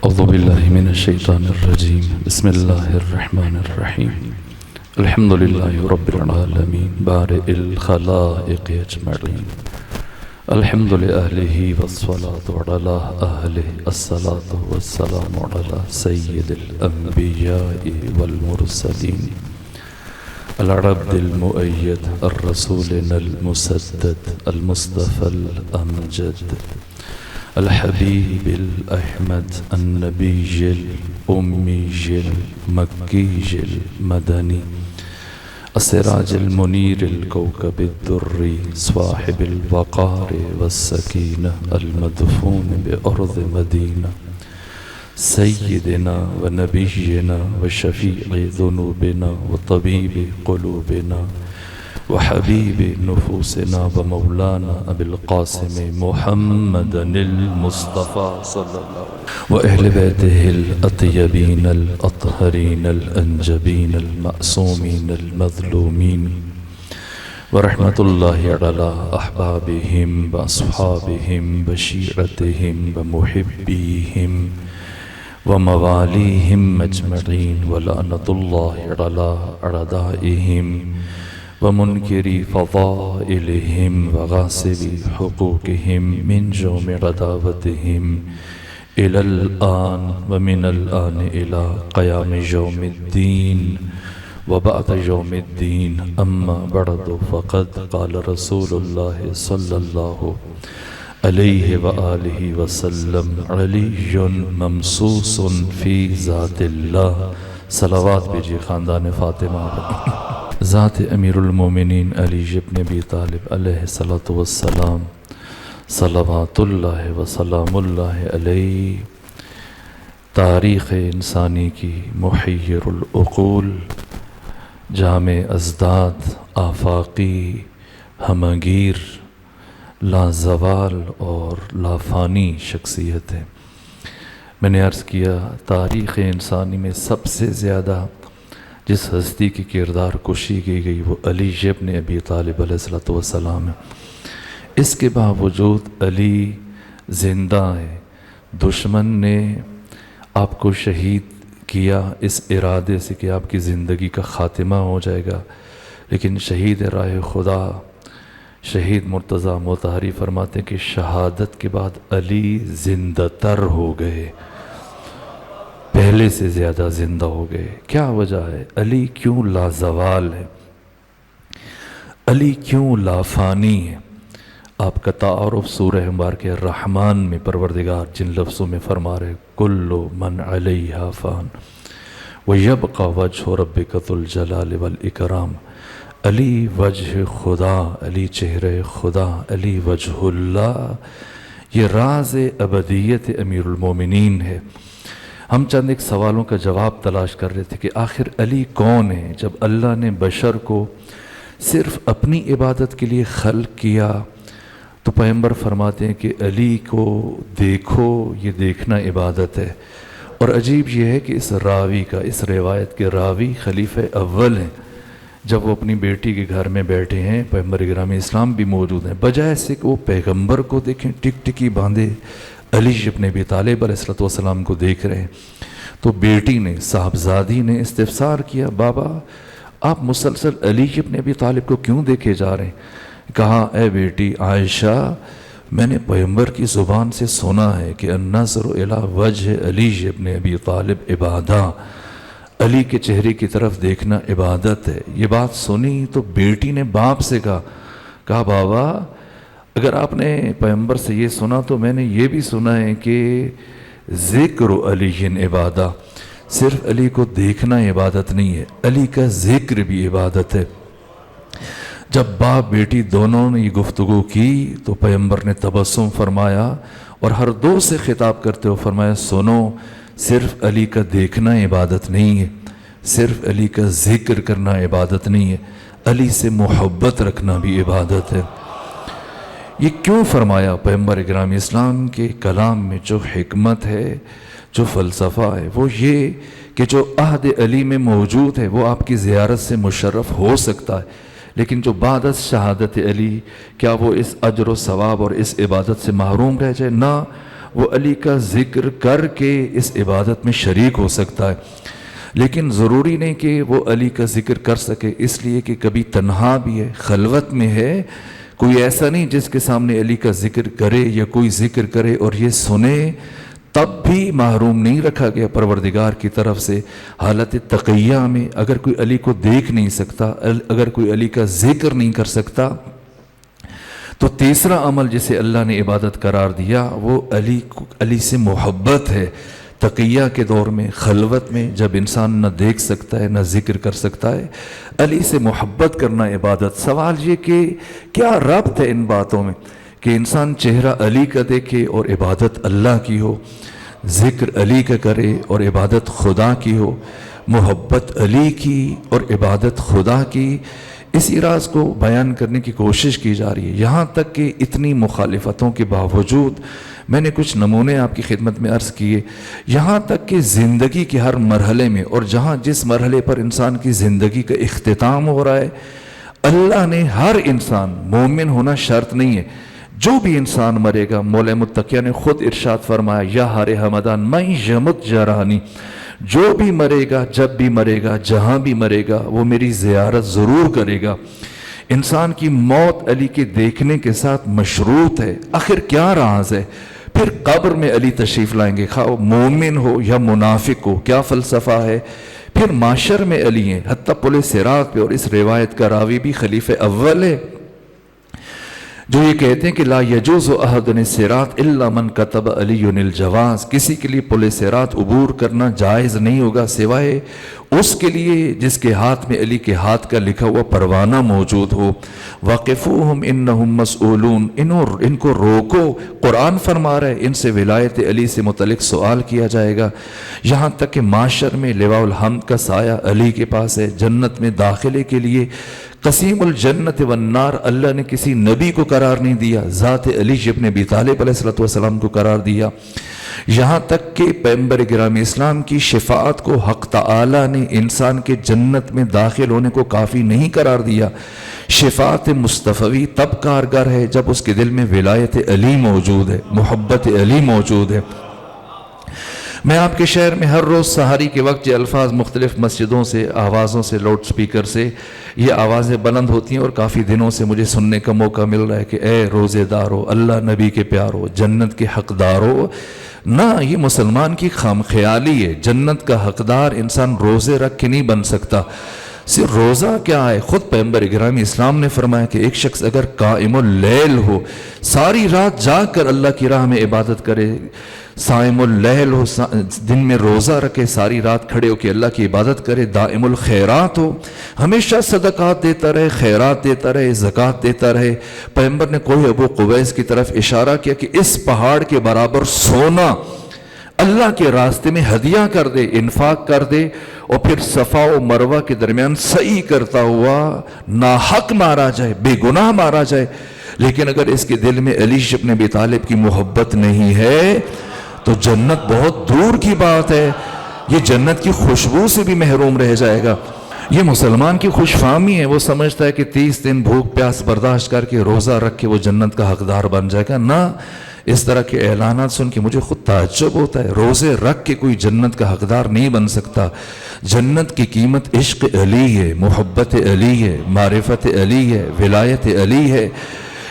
اعوذ باللہ من الشیطان الرجیم بسم اللہ الرحمن الرحیم الحمد للہ رب العالمین بارئ الخلائق اجمعین الحمد لأہلہ والصلاة علی اہلہ الصلاة والسلام علی سید الانبیاء والمرسلین العبد المؤید الرسول المسدد المصطفى الامجد الحبیب الأحمد النبی الأمی المکی المدنی السراج المنیر الكوكب الدری صاحب الوقار والسکینہ المدفون بأرض مدینہ سیدنا ونبینا وشفیع ذنوبنا وطبیب قلوبنا وحبیب نفوسنا ومولانا ابی القاسم محمد المصطفى صلی اللہ علیہ وسلم وأہل بیتہ الاطیبین الاطہرین الانجبین المعصومین المظلومین ورحمت اللہ علی احبابہم واصحابہم وشیعتہم ومحبیہم وموالیہم اجمعین ولعنت اللہ علی اعدائہم ومنکری فضائلہم وغاصبی حقوقہم من جوم عداوتہم الی الآن ومن الآن الی قیام یوم الدین وبعد یوم الدین اما بعد فقد قال رسول اللہ صلی اللہ علیہ وآلہ وسلم علی ممسوس فی ذات اللہ صلوات بھیجئے خاندان فاطمہ ذات امیر المومنین علی ابن ابی طالب علیہ الصلوۃ والسلام صلوات اللہ وسلام اللہ علیہ تاریخ انسانی کی محیر العقول جامع ازداد آفاقی ہمگیر لازوال اور لافانی شخصیت ہے۔ میں نے عرض کیا تاریخ انسانی میں سب سے زیادہ جس ہستی کی کردار کشی کی گئی وہ علی ابن ابی طالب علیہ السلام ہے۔ اس کے باوجود علی زندہ ہے۔ دشمن نے آپ کو شہید کیا اس ارادے سے کہ آپ کی زندگی کا خاتمہ ہو جائے گا، لیکن شہید راہ خدا شہید مرتضیٰ مطہری فرماتے ہیں کہ شہادت کے بعد علی زندہ تر ہو گئے، پہلے سے زیادہ زندہ ہو گئے۔ کیا وجہ ہے؟ علی کیوں لازوال ہے؟ علی کیوں لافانی ہے؟ آپ کا تعارف سورہ مبارکہ الرحمن میں پروردگار جن لفظوں میں فرما رہے کل من علیہا فان ویبقى وجہ ربک ذو الجلال والاکرام۔ علی وجہ خدا، علی چہرہ خدا، علی وجہ اللہ، یہ راز ابدیت امیر المومنین ہے۔ ہم چند ایک سوالوں کا جواب تلاش کر رہے تھے کہ آخر علی کون ہے؟ جب اللہ نے بشر کو صرف اپنی عبادت کے لیے خلق کیا تو پیغمبر فرماتے ہیں کہ علی کو دیکھو، یہ دیکھنا عبادت ہے۔ اور عجیب یہ ہے کہ اس راوی کا، اس روایت کے راوی خلیفہ اول ہیں۔ جب وہ اپنی بیٹی کے گھر میں بیٹھے ہیں، پیغمبر گرامی اسلام بھی موجود ہیں، بجائے سے کہ وہ پیغمبر کو دیکھیں ٹک ٹکی باندھے علی ابن ابی طالب علیہ السلام کو دیکھ رہے ہیں، تو بیٹی نے، صاحبزادی نے استفسار کیا بابا آپ مسلسل علی ابن ابی طالب کو کیوں دیکھے جا رہے ہیں؟ کہا اے بیٹی عائشہ، میں نے پیغمبر کی زبان سے سنا ہے کہ النظر الی وجہ علی ابن ابی طالب عبادہ، علی کے چہرے کی طرف دیکھنا عبادت ہے۔ یہ بات سنی تو بیٹی نے باپ سے کہا بابا اگر آپ نے پیغمبر سے یہ سنا تو میں نے یہ بھی سنا ہے کہ ذکر علی عبادہ، صرف علی کو دیکھنا عبادت نہیں ہے، علی کا ذکر بھی عبادت ہے۔ جب باپ بیٹی دونوں نے یہ گفتگو کی تو پیغمبر نے تبسم فرمایا اور ہر دو سے خطاب کرتے ہوئے فرمایا سنو، صرف علی کا دیکھنا عبادت نہیں ہے، صرف علی کا ذکر کرنا عبادت نہیں ہے، علی سے محبت رکھنا بھی عبادت ہے۔ یہ کیوں فرمایا؟ پیغمبر گرامی اسلام کے کلام میں جو حکمت ہے، جو فلسفہ ہے، وہ یہ کہ جو عہد علی میں موجود ہے وہ آپ کی زیارت سے مشرف ہو سکتا ہے، لیکن جو بعد از شہادت علی کیا وہ اس اجر و ثواب اور اس عبادت سے محروم رہ جائے؟ نہ، وہ علی کا ذکر کر کے اس عبادت میں شریک ہو سکتا ہے، لیکن ضروری نہیں کہ وہ علی کا ذکر کر سکے، اس لیے کہ کبھی تنہا بھی ہے، خلوت میں ہے، کوئی ایسا نہیں جس کے سامنے علی کا ذکر کرے یا کوئی ذکر کرے اور یہ سنے، تب بھی محروم نہیں رکھا گیا پروردگار کی طرف سے۔ حالت تقیہ میں اگر کوئی علی کو دیکھ نہیں سکتا، اگر کوئی علی کا ذکر نہیں کر سکتا، تو تیسرا عمل جسے اللہ نے عبادت قرار دیا وہ علی سے محبت ہے۔ تقیہ کے دور میں، خلوت میں، جب انسان نہ دیکھ سکتا ہے نہ ذکر کر سکتا ہے، علی سے محبت کرنا عبادت۔ سوال یہ کہ کیا ربط ہے ان باتوں میں کہ انسان چہرہ علی کا دیکھے اور عبادت اللہ کی ہو، ذکر علی کا کرے اور عبادت خدا کی ہو، محبت علی کی اور عبادت خدا کی؟ اسی راز کو بیان کرنے کی کوشش کی جا رہی ہے، یہاں تک کہ اتنی مخالفتوں کے باوجود میں نے کچھ نمونے آپ کی خدمت میں عرض کیے، یہاں تک کہ زندگی کے ہر مرحلے میں، اور جہاں جس مرحلے پر انسان کی زندگی کا اختتام ہو رہا ہے، اللہ نے ہر انسان، مومن ہونا شرط نہیں ہے، جو بھی انسان مرے گا، مولا متقیہ نے خود ارشاد فرمایا، یا ہر حمدان میں یمت جرانی، جو بھی مرے گا، جب بھی مرے گا، جہاں بھی مرے گا، وہ میری زیارت ضرور کرے گا۔ انسان کی موت علی کے دیکھنے کے ساتھ مشروط ہے۔ آخر کیا راز ہے؟ پھر قبر میں علی تشریف لائیں گے، خواہ مومن ہو یا منافق ہو، کیا فلسفہ ہے؟ پھر معاشر میں علی ہیں، حتیٰ پل صراط پہ، اور اس روایت کا راوی بھی خلیفہ اول ہے، جو یہ کہتے ہیں کہ لا یجوز احد الصراط الا من کتب علی الجواز، کسی کے لیے پل صراط عبور کرنا جائز نہیں ہوگا سوائے اس کے لیے جس کے ہاتھ میں علی کے ہاتھ کا لکھا ہوا پروانہ موجود ہو۔ وقفوہم انہم مسئولون، ان کو روکو، قرآن فرما رہا ہے ان سے ولایت علی سے متعلق سوال کیا جائے گا، یہاں تک کہ معاشر میں لواء الحمد کا سایہ علی کے پاس ہے۔ جنت میں داخلے کے لیے قسیم الجنت والنار اللہ نے کسی نبی کو قرار نہیں دیا، ذات علی ابن ابی طالب علیہ السلام کو قرار دیا، یہاں تک کہ پیغمبر گرامی اسلام کی شفاعت کو حق تعالی نے انسان کے جنت میں داخل ہونے کو کافی نہیں قرار دیا۔ شفاعت مصطفی تب کارگر ہے جب اس کے دل میں ولایت علی موجود ہے، محبت علی موجود ہے۔ میں آپ کے شہر میں ہر روز سحری کے وقت یہ الفاظ مختلف مسجدوں سے، آوازوں سے، لاؤڈ سپیکر سے یہ آوازیں بلند ہوتی ہیں، اور کافی دنوں سے مجھے سننے کا موقع مل رہا ہے کہ اے روزے دارو، اللہ نبی کے پیارو، جنت کے حقدارو۔ نہ، یہ مسلمان کی خام خیالی ہے، جنت کا حقدار انسان روزے رکھ کے نہیں بن سکتا۔ صرف روزہ کیا ہے، خود پیغمبر گرامی اسلام نے فرمایا کہ ایک شخص اگر قائم اللیل ہو، ساری رات جاگ کر اللہ کی راہ میں عبادت کرے، صائم اللیل ہو، دن میں روزہ رکھے، ساری رات کھڑے ہو کے اللہ کی عبادت کرے، دائم الخیرات ہو، ہمیشہ صدقات دیتا رہے، خیرات دیتا رہے، زکوٰۃ دیتا رہے۔ پیغمبر نے کوہ ابو قبیس کی طرف اشارہ کیا کہ اس پہاڑ کے برابر سونا اللہ کے راستے میں ہدیہ کر دے، انفاق کر دے، اور پھر صفا و مروہ کے درمیان سعی کرتا ہوا ناحق مارا جائے، بے گناہ مارا جائے، لیکن اگر اس کے دل میں علی ابن ابی طالب کی محبت نہیں ہے تو جنت بہت دور کی بات ہے، یہ جنت کی خوشبو سے بھی محروم رہ جائے گا۔ یہ مسلمان کی خوش فہمی ہے، وہ سمجھتا ہے کہ 30 دن بھوک پیاس برداشت کر کے روزہ رکھ کے وہ جنت کا حقدار بن جائے گا۔ نہ، اس طرح کے اعلانات سن کے مجھے خود تعجب ہوتا ہے، روزے رکھ کے کوئی جنت کا حقدار نہیں بن سکتا۔ جنت کی قیمت عشق علی ہے، محبت علی ہے، معرفت علی ہے، ولایت علی ہے۔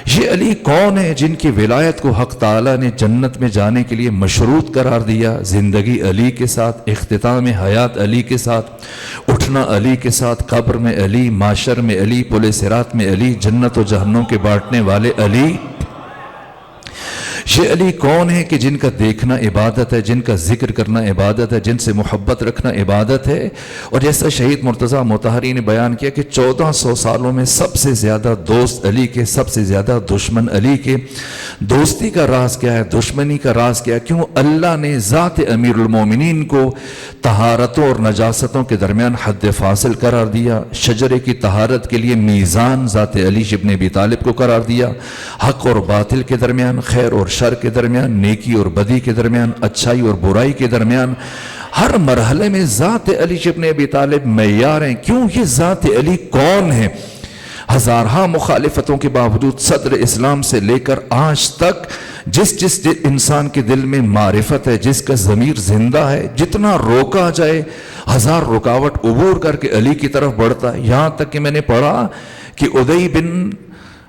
یہ علی کون ہے جن کی ولایت کو حق تعالیٰ نے جنت میں جانے کے لیے مشروط قرار دیا؟ زندگی علی کے ساتھ، اختتام حیات علی کے ساتھ، اٹھنا علی کے ساتھ، قبر میں علی، معاشر میں علی، پل صراط میں علی، جنت و جہنم کے بانٹنے والے علی۔ یہ علی کون ہے کہ جن کا دیکھنا عبادت ہے، جن کا ذکر کرنا عبادت ہے، جن سے محبت رکھنا عبادت ہے؟ اور جیسا شہید مرتضیٰ مطہری نے بیان کیا کہ 1400 سالوں میں سب سے زیادہ دوست علی کے، سب سے زیادہ دشمن علی کے۔ دوستی کا راز کیا ہے، دشمنی کا راز کیا ہے؟ کیوں اللہ نے ذات امیر المومنین کو طہارتوں اور نجاستوں کے درمیان حد فاصل قرار دیا؟ شجرے کی طہارت کے لیے میزان ذات علی ابن ابی طالب کو قرار دیا، حق اور باطل کے درمیان، خیر اور شر کے درمیان، نیکی اور بدی کے درمیان، اچھائی اور برائی کے درمیان، ہر مرحلے میں ذات علی ابن ابی طالب معیار ہیں۔ کیوں؟ یہ ذات علی کون ہے؟ ہزارہا مخالفتوں کے باوجود صدر اسلام سے لے کر آج تک جس انسان کے دل میں معرفت ہے، جس کا ضمیر زندہ ہے، جتنا روکا جائے ہزار رکاوٹ عبور کر کے علی کی طرف بڑھتا ہے. یہاں تک کہ میں نے پڑھا کہ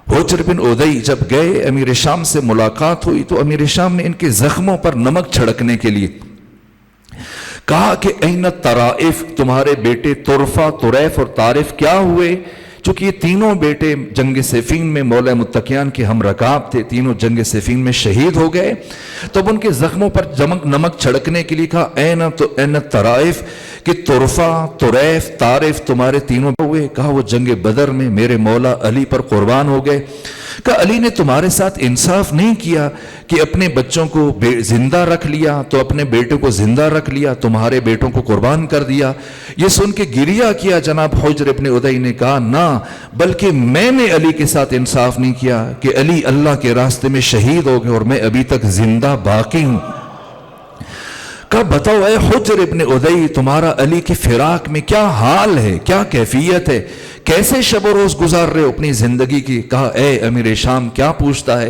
حجر بن ادئی جب گئے، امیر شام سے ملاقات ہوئی تو امیر شام نے ان کے زخموں پر نمک چھڑکنے کے لیے کہا کہ این الطرائف، تمہارے بیٹے طرفہ، طریف اور طارف کیا ہوئے؟ چونکہ یہ تینوں بیٹے جنگ صفین میں مولا متقیان کے ہم رکاب تھے، تینوں جنگ صفین میں شہید ہو گئے. تب ان کے زخموں پر نمک چھڑکنے کے لیے کہا این الطرائف، کہ طرفہ، طریف، طارف تمہارے تینوں ہوئے. کہا وہ جنگ بدر میں میرے مولا علی پر قربان ہو گئے. کہا علی نے تمہارے ساتھ انصاف نہیں کیا کہ اپنے بچوں کو زندہ رکھ لیا تو اپنے بیٹوں کو زندہ رکھ لیا، تمہارے بیٹوں کو قربان کر دیا. یہ سن کے گریہ کیا جناب حجر ابن ادئی نے. کہا نہ، بلکہ میں نے علی کے ساتھ انصاف نہیں کیا کہ علی اللہ کے راستے میں شہید ہو گئے اور میں ابھی تک زندہ باقی ہوں. کہا بتاؤ اے حجر ابن ادئی، تمہارا علی کے فراق میں کیا حال ہے، کیا کیفیت ہے، کیسے شب و روز گزار رہے ہو اپنی زندگی کی؟ کہا اے امیر شام کیا پوچھتا ہے،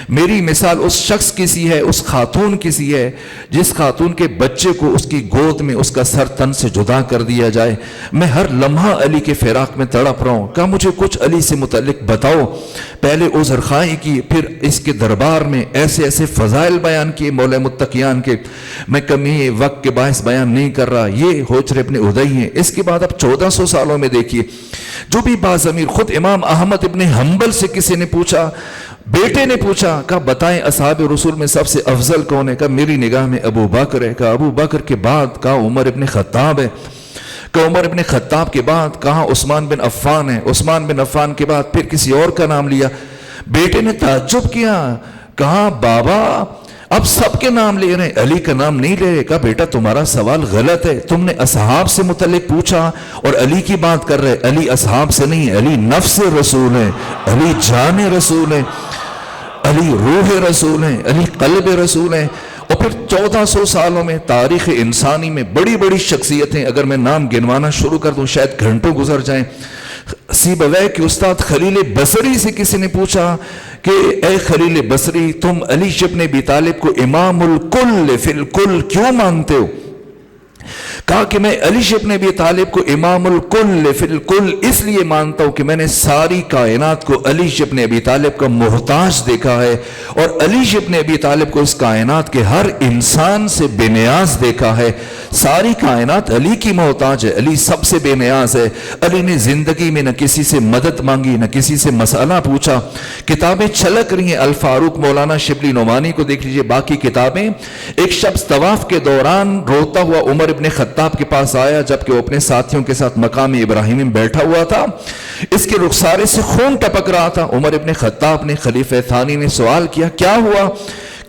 میری مثال اس شخص کی سی ہے، اس خاتون کی سی ہے جس خاتون کے بچے کو اس کی گود میں اس کا سر تن سے جدا کر دیا جائے. میں ہر لمحہ علی کے فراق میں تڑپ رہا ہوں. کہا مجھے کچھ علی سے متعلق بتاؤ. پہلے عذر خواہی کی، پھر اس کے دربار میں ایسے ایسے فضائل بیان کیے مولا متقیان کے. میں کمی وقت کے باعث بیان نہیں کر رہا. یہ حجر ابن ادئی ہیں. اس کے بعد اب 1400 سالوں میں دیکھیے جو بھی باضمیر، خود امام احمد ابن حنبل سے کسی نے پوچھا، بیٹے نے پوچھا، کہا بتائیں اصحاب رسول میں سب سے افضل کون ہے؟ کہا میری نگاہ میں ابو بکر ہے. کہا ابو بکر کے بعد؟ کہا عمر ابن خطاب ہے. کہا عمر ابن خطاب کے بعد؟ کہا عثمان بن عفان ہے. عثمان بن عفان کے بعد پھر کسی اور کا نام لیا. بیٹے نے تعجب کیا، کہا بابا اب سب کے نام لے رہے ہیں، علی کا نام نہیں لے رہے. کہا بیٹا تمہارا سوال غلط ہے، تم نے اصحاب سے متعلق پوچھا اور علی کی بات کر رہے. علی اصحاب سے نہیں، علی نفس رسول ہے، علی جان رسول ہے، علی روح رسول ہے، علی قلب رسول ہے. اور پھر 1400 سالوں میں تاریخ انسانی میں بڑی بڑی شخصیتیں، اگر میں نام گنوانا شروع کر دوں شاید گھنٹوں گزر جائیں. سیبویہ کے استاد خلیل بصری سے کسی نے پوچھا کہ اے خلیل بصری، تم علی ابن ابی طالب کو امام الکل فی الکل کیوں مانتے ہو؟ کہا کہ میں علی ابن ابی طالب کو امام الکل فی الکل اس لیے مانتا ہوں کہ میں نے ساری کائنات کو علی ابن ابی طالب کا محتاج دیکھا ہے، اور علی ابن ابی طالب کو اس کائنات کے ہر انسان سے بے نیاز دیکھا ہے. ساری کائنات علی کی محتاج ہے، علی سب سے بے نیاز ہے. علی نے زندگی میں نہ کسی سے مدد مانگی، نہ کسی سے مسئلہ پوچھا. کتابیں چھلک رہی ہیں، الفاروق مولانا شبلی نعمانی کو دیکھ لیجئے، باقی کتابیں. ایک شخص طواف کے دوران روتا ہوا عمر ابن خطاب کے پاس آیا جبکہ وہ اپنے ساتھیوں کے ساتھ مقام ابراہیم میں بیٹھا ہوا تھا. اس کے رخسارے سے خون ٹپک رہا تھا. عمر ابن خطاب نے، خلیفہ ثانی نے سوال کیا کیا ہوا،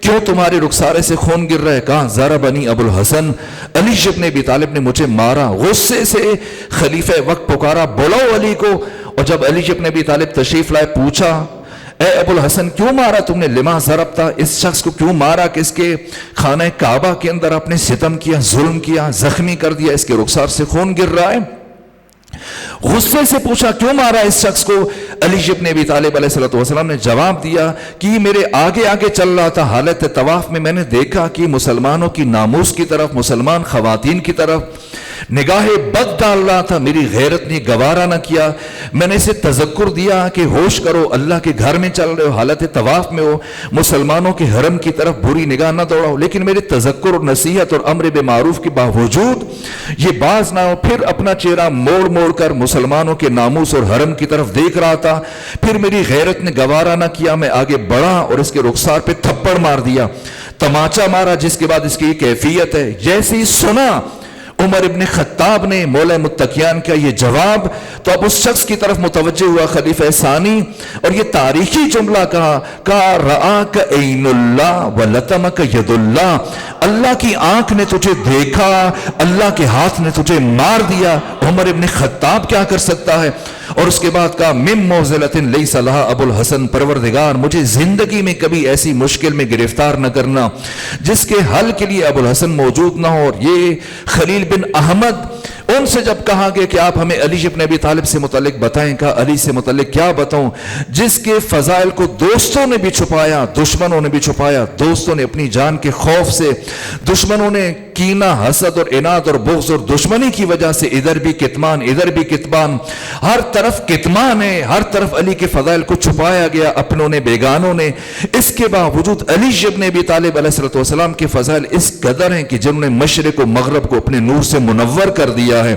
کیوں تمہارے رخسارے سے خون گر رہا ہے؟ کہا ضربنی ابو الحسن، علی ابن ابی طالب نے مجھے مارا. غصے سے خلیفہ وقت پکارا بلاؤ علی کو. اور جب علی ابن ابی طالب تشریف لائے پوچھا اے ابو الحسن کیوں مارا تم نے؟ لما ضربتا، اس شخص کو کیوں مارا کہ اس کے خانہ کعبہ کے اندر اپنے ستم کیا، ظلم کیا، زخمی کر دیا، اس کے رخسار سے خون گر رہا ہے. غصے سے پوچھا کیوں مارا اس شخص کو؟ علی ابن ابی طالب علیہ السلام نے جواب دیا کہ یہ میرے آگے آگے چل رہا تھا حالت طواف میں، میں نے دیکھا کہ مسلمانوں کی ناموس کی طرف، مسلمان خواتین کی طرف نگاہ بد ڈال رہا تھا. میری غیرت نے گوارا نہ کیا. میں نے اسے تذکر دیا کہ ہوش کرو، اللہ کے گھر میں چل رہے ہو، حالت طواف میں ہو، مسلمانوں کے حرم کی طرف بری نگاہ نہ دوڑاؤ. لیکن میرے تذکر اور نصیحت اور امر بالمعروف کے باوجود یہ باز نہ ہو. پھر اپنا چہرہ موڑ موڑ کر مسلمانوں کے ناموس اور حرم کی طرف دیکھ رہا تھا. پھر میری غیرت نے گوارا نہ کیا، میں آگے بڑھا اور اس کے رخسار پہ تھپڑ مار دیا، تماچا مارا، جس کے بعد اس کی کیفیت ہے. جیسے ہی سنا عمر ابن خطاب نے مولا متقیان کا یہ جواب تو اب اس شخص کی طرف متوجہ ہوا خلیفہ ثانی اور یہ تاریخی جملہ کہا رآک عین اللہ ولطمک ید اللہ، اللہ کی آنکھ نے تجھے دیکھا، اللہ کے ہاتھ نے تجھے مار دیا. عمر ابن خطاب کیا کر سکتا ہے؟ اور اس کے بعد کہا مم موزلۃ لیس لہا ابو الحسن، پروردگار مجھے زندگی میں کبھی ایسی مشکل میں گرفتار نہ کرنا جس کے حل کے لیے ابو الحسن موجود نہ ہو. اور یہ خلیل بن احمد ان سے جب کہا گیا کہ آپ ہمیں علی ابن ابی طالب سے متعلق بتائیں، کہا علی سے متعلق کیا بتاؤں جس کے فضائل کو دوستوں نے بھی چھپایا، دشمنوں نے بھی چھپایا۔ دوستوں نے اپنی جان کے خوف سے، دشمنوں نے کینہ، حسد اور عناد اور بغض اور دشمنی کی وجہ سے ادھر بھی کتمان ادھر بھی کتمان، ہر طرف کتمان ہے، ہر طرف علی کے فضائل کو چھپایا گیا اپنوں نے بیگانوں نے۔ اس کے باوجود علی ابن ابی طالب علیہ السلام کے فضائل اس قدر ہیں کہ جنہوں نے مشرق و مغرب کو اپنے نور سے منور کر دیا ہے۔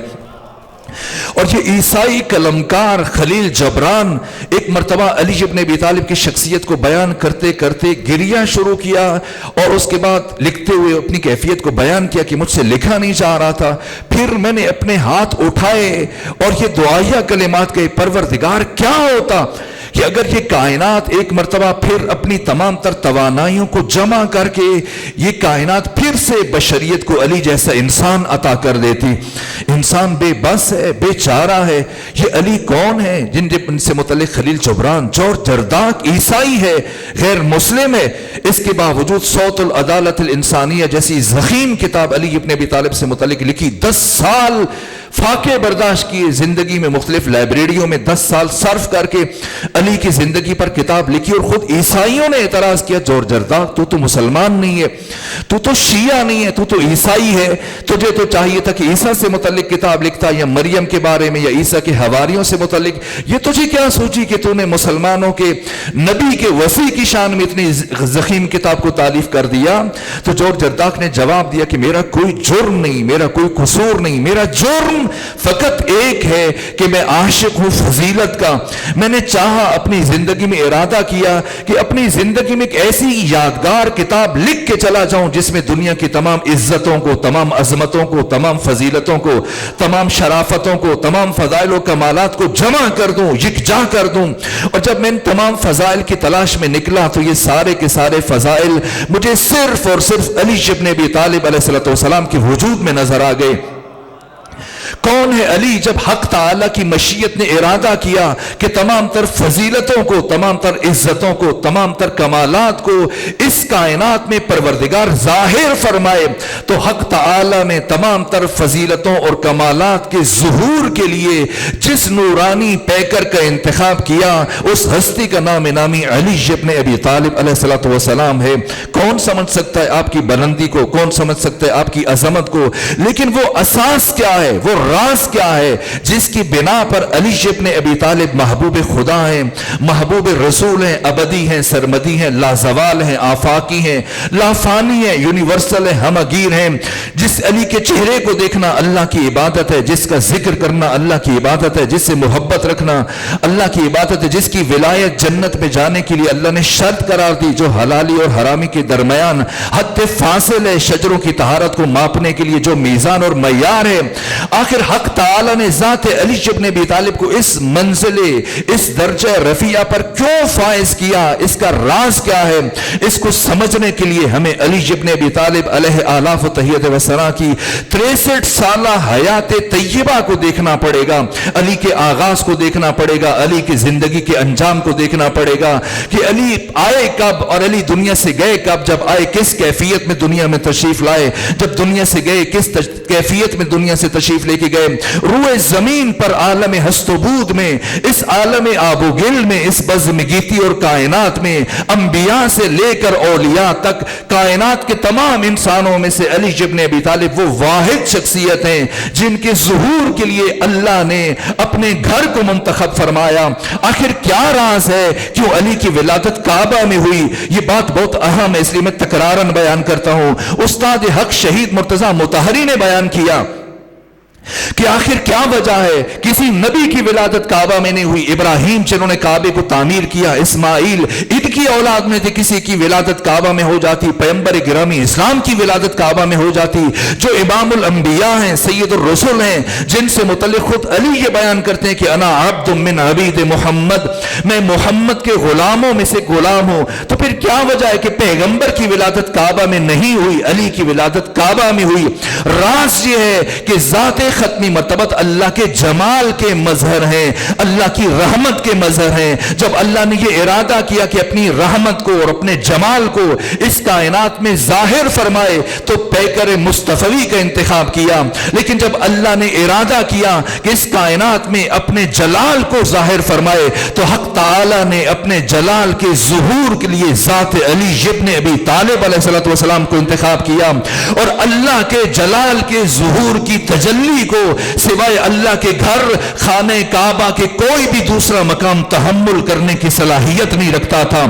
اور یہ عیسائی قلمکار خلیل جبران ایک مرتبہ علی ابن ابی طالب کی شخصیت کو بیان کرتے کرتے گریہ شروع کیا، اور اس کے بعد لکھتے ہوئے اپنی کیفیت کو بیان کیا کہ مجھ سے لکھا نہیں جا رہا تھا۔ پھر میں نے اپنے ہاتھ اٹھائے اور یہ دعائیہ کلمات کے پروردگار کیا ہوتا کہ اگر یہ کائنات ایک مرتبہ پھر اپنی تمام تر توانائیوں کو جمع کر کے یہ کائنات پھر سے بشریت کو علی جیسا انسان عطا کر دیتی۔ انسان بے بس ہے، بے چارہ ہے۔ یہ علی کون ہے؟ جن سے متعلق خلیل جبران جورج جرداق عیسائی ہے، غیر مسلم ہے، اس کے باوجود صوت العدالت الانسانیہ جیسی ضخیم کتاب علی ابن ابی طالب سے متعلق لکھی۔ 10 سال فاقے برداشت کیے، زندگی میں مختلف لائبریریوں میں 10 سال صرف کر کے علی کی زندگی پر کتاب لکھی، اور خود عیسائیوں نے اعتراض کیا، جورج جرداق تو مسلمان نہیں ہے، تو شیعہ نہیں ہے، تو عیسائی ہے، تجھے تو چاہیے تھا کہ عیسیٰ سے متعلق کتاب لکھتا، یا مریم کے بارے میں، یا عیسیٰ کے حواریوں سے متعلق۔ یہ تجھے کیا سوچی کہ تو نے مسلمانوں کے نبی کے وسیع کی شان میں اتنی ضخیم کتاب کو تالیف کر دیا؟ تو جورج جرداق نے جواب دیا کہ میرا کوئی جرم نہیں، میرا کوئی قصور نہیں، میرا جرم فقط ایک ہے کہ میں عاشق ہوں فضیلت کا۔ میں نے چاہا، اپنی زندگی میں ارادہ کیا کہ اپنی زندگی میں ایک ایسی یادگار کتاب لکھ کے چلا جاؤں جس میں دنیا کی تمام عزتوں کو، تمام عظمتوں کو، تمام فضیلتوں کو، تمام شرافتوں کو، تمام فضائل و کمالات کو جمع کر دوں، یکجا کر دوں۔ اور جب میں ان تمام فضائل کی تلاش میں نکلا تو یہ سارے کے سارے فضائل مجھے صرف اور صرف علی ابن ابی طالب علیہ السلام کے وجود میں نظر آ گئے۔ کون ہے علی؟ جب حق تعالی کی مشیت نے ارادہ کیا کہ تمام تر فضیلتوں کو، تمام تر عزتوں کو، تمام تر کمالات کو اس کائنات میں پروردگار ظاہر فرمائے، تو حق تعالی نے تمام تر فضیلتوں اور کمالات کے ظہور کے لیے جس نورانی پیکر کا انتخاب کیا، اس ہستی کا نام نامی علی ابن ابی طالب علیہ السلام ہے۔ کون سمجھ سکتا ہے آپ کی بلندی کو؟ کون سمجھ سکتا ہے آپ کی عظمت کو؟ لیکن وہ اساس کیا ہے، وہ راز کیا ہے جس کی بنا پر علی ابن ابی طالب محبوب خدا ہیں، محبوب رسول ہیں، ابدی ہیں، سرمدی ہیں، لازوال ہیں، آفاقی ہیں، لافانی ہیں، یونیورسل ہیں، ہمگیر ہیں۔ جس علی کے چہرے کو دیکھنا اللہ کی عبادت ہے، جس کا ذکر کرنا اللہ کی عبادت ہے، جس سے محبت رکھنا اللہ کی عبادت ہے، جس کی ولایت جنت میں جانے کے لیے اللہ نے شرط قرار دی، جو حلالی اور حرامی کے درمیان حد فاصل ہے، شجروں کی طہارت کو ماپنے کے لیے جو میزان اور معیار ہے۔ آخر حق تعالی نے ذات علی ابن ابی طالب کو اس منزل، اس درجہ رفیع پر کیوں فائز کیا؟ اس کا راز کیا ہے؟ اس کو سمجھنے کے لیے ہمیں علی ابن ابی طالب علیہ آلاف و تحیت و ثنا کی 63 سالہ حیات طیبہ کو دیکھنا پڑے گا، علی کے آغاز کو دیکھنا پڑے گا، علی کی زندگی کے انجام کو دیکھنا پڑے گا کہ علی آئے کب اور علی دنیا سے گئے کب، جب آئے کس کیفیت میں دنیا میں تشریف لائے، جب دنیا سے گئے کس کیفیت میں دنیا سے تشریف لے کے گئے۔ روئے زمین پر عالم ہست و بود میں، اس عالم آب و گل میں، اس بزم گیتی اور کائنات میں، انبیاء سے لے کر اولیاء تک کائنات کے تمام انسانوں میں سے علی ابن ابی طالب وہ واحد شخصیت ہیں جن کے ظہور کے لیے اللہ نے اپنے گھر کو منتخب فرمایا۔ آخر کیا راز ہے کیوں علی کی ولادت کعبہ میں ہوئی؟ یہ بات بہت اہم ہے، اس لیے میں تکرارن بیان کرتا ہوں۔ استاد حق شہید مرتضی مطہری نے بیان کیا کہ آخر کیا وجہ ہے کسی نبی کی ولادت کعبہ میں نہیں ہوئی۔ ابراہیم جنہوں نے کعبے کو تعمیر کیا، اسماعیل ان کی اولاد میں تھے، کسی کی ولادت کعبہ میں ہو جاتی، پیغمبر گرامی اسلام کی ولادت کعبہ میں ہو جاتی، جو امام الانبیاء ہیں، سید الرسل ہیں، جن سے متعلق خود علی یہ بیان کرتے ہیں کہ انا عبد من عبید محمد، میں محمد کے غلاموں میں سے غلام ہوں۔ تو پھر کیا وجہ ہے کہ پیغمبر کی ولادت کعبہ میں نہیں ہوئی، علی کی ولادت کعبہ میں ہوئی؟ راز یہ ہے کہ ذات ختمی مرتبت اللہ کے جمال کے مظہر ہیں، اللہ کی رحمت کے مظہر ہیں۔ جب اللہ نے یہ ارادہ کیا کہ اپنی رحمت کو اور اپنے جمال کو اس کائنات میں ظاہر فرمائے تو پیکر مصطفی کا انتخاب کیا، لیکن جب اللہ نے ارادہ کیا کہ اس کائنات میں اپنے جلال کو ظاہر فرمائے تو حق تعالی نے اپنے جلال کے ظہور کے لیے ذات علی ابن ابی طالب علیہ السلام کو انتخاب کیا، اور اللہ کے جلال کے ظہور کی تجلی کو سوائے اللہ کے گھر خانہ کعبہ کے کوئی بھی دوسرا مقام تحمل کرنے کی صلاحیت نہیں رکھتا تھا۔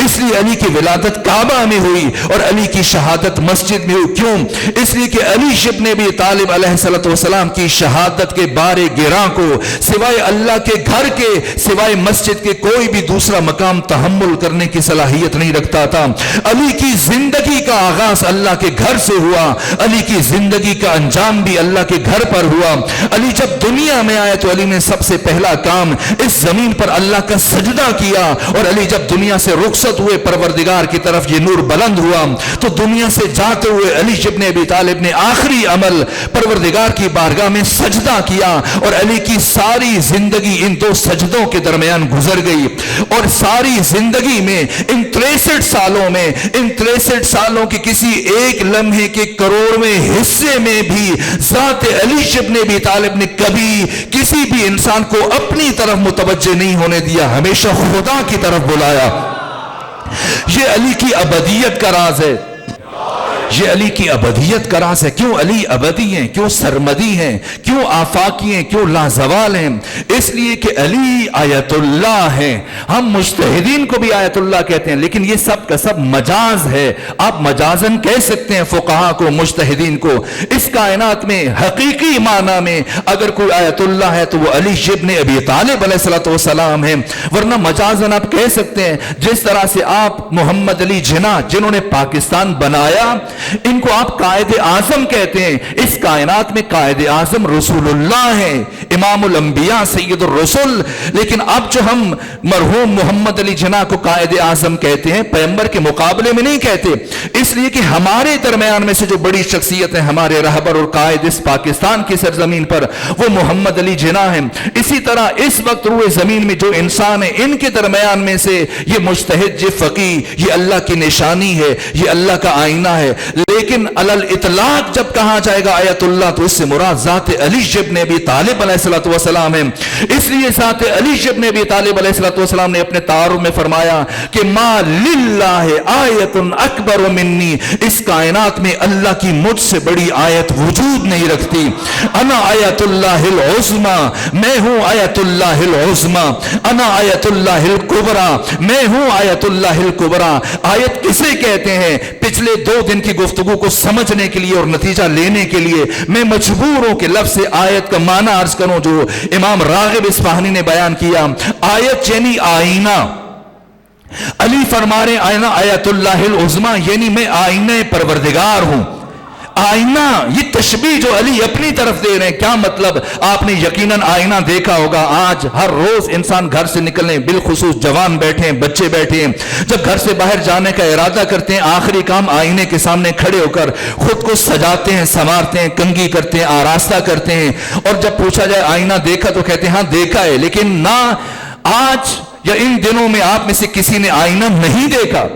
اس لیے علی کی ولادت کعبہ میں ہوئی اور علی کی شہادت مسجد میں ہوئی۔ کیوں؟ اس لیے کہ علی ابن ابی طالب علیہ السلام کی شہادت کے بارے گراں کو سوائے اللہ کے گھر کے، سوائے مسجد کے کوئی بھی دوسرا مقام تحمل کرنے کی صلاحیت نہیں رکھتا تھا۔ علی کی زندگی کا آغاز اللہ کے گھر سے ہوا، علی کی زندگی کا انجام بھی اللہ کے گھر پر ہوا۔ علی جب دنیا میں آئے تو علی نے سب سے پہلا کام اس زمین پر اللہ کا سجدہ کیا، اور علی جب دنیا سے رخصت ہوئے پروردگار کی طرف یہ نور بلند ہوا تو دنیا سے جاتے ہوئے علی ابن ابی طالب نے آخری عمل پروردگار کی بارگاہ میں سجدہ کیا، اور علی کی ساری زندگی ان دو سجدوں کے درمیان گزر گئی، اور ساری زندگی میں ان 63 سالوں میں، ان 63 سالوں کی کسی ایک لمحے کے کروڑویں حصے میں بھی ذات علی ابن ابی طالب نے کبھی کسی بھی انسان کو اپنی طرف متوجہ نہیں ہونے دیا، ہمیشہ خدا کی طرف بلایا۔ یہ علی کی ابدیت کا راز ہے، یہ علی کی ابدیت کا راز ہے۔ کیوں علی ابدی ہیں، کیوں سرمدی ہیں، کیوں آفاقی ہیں، کیوں لازوال ہیں؟ اس لیے کہ علی آیت اللہ ہیں۔ ہم مجتہدین کو بھی آیت اللہ کہتے ہیں، لیکن یہ سب کا سب مجاز ہے۔ آپ مجازن کہہ سکتے ہیں فقہا کو، مجتہدین کو۔ اس کائنات میں حقیقی معنی میں اگر کوئی آیت اللہ ہے تو وہ علی ابن ابی طالب علیہ السلام ہے، ورنہ مجازن آپ کہہ سکتے ہیں جس طرح سے آپ محمد علی جناح جنہوں نے پاکستان بنایا، ان کو آپ قائد اعظم کہتے ہیں۔ اس کائنات میں قائد اعظم رسول اللہ ہیں، امام الانبیاء سید الرسل، لیکن اب جو ہم مرحوم محمد علی جناح کو قائد اعظم کہتے ہیں، پیغمبر کے مقابلے میں نہیں کہتے، اس لیے کہ ہمارے درمیان میں سے جو بڑی شخصیت ہے، ہمارے رہبر اور قائد اس پاکستان کی سرزمین پر، وہ محمد علی جناح ہیں۔ اسی طرح اس وقت روئے زمین میں جو انسان ہیں، ان کے درمیان میں سے یہ مجتہد، یہ فقیہ، یہ اللہ کی نشانی ہے، یہ اللہ کا آئینہ ہے۔ لیکن علل اطلاق جب کہا جائے گا آیت اللہ تو اس سے مراد ذات علی ابن ابی طالب علیہ السلام ہے۔ اس لیے ذات علی ابن ابی طالب علیہ السلام نے اپنے تعارف میں فرمایا کہ ما للہ آیت اکبر منی، اس کائنات میں اللہ کی مجھ سے بڑی آیت وجود نہیں رکھتی۔ انا آیت اللہ العظمی، میں ہوں آیت اللہ العظمی، انا آیت اللہ الکبریٰ، میں ہوں آیت اللہ الکبریٰ۔ آیت کسے کہتے ہیں؟ پچھلے 2 دن کی گفتگو کو سمجھنے کے لیے اور نتیجہ لینے کے لیے میں مجبور ہوں کہ لفظ آیت کا معنی عرض کروں جو امام راغب اصفہانی نے بیان کیا۔ آیت یعنی آئینہ۔ علی فرما رہے آئینہ آیت اللہ العظمی، یعنی میں آئینہ پروردگار ہوں۔ آئینہ، یہ تشبیہ جو علی اپنی طرف دے رہے ہیں، کیا مطلب؟ آپ نے یقیناً آئینہ دیکھا ہوگا۔ آج ہر روز انسان گھر سے نکلنے، بالخصوص جوان بیٹھے ہیں، بچے بیٹھے ہیں، جب گھر سے باہر جانے کا ارادہ کرتے ہیں، آخری کام آئینے کے سامنے کھڑے ہو کر خود کو سجاتے ہیں، سنوارتے ہیں، کنگھی کرتے ہیں، آراستہ کرتے ہیں، اور جب پوچھا جائے آئینہ دیکھا تو کہتے ہیں ہاں دیکھا ہے، لیکن نہ آج یا ان دنوں میں آپ میں سے کسی نے آئینہ نہیں دیکھا۔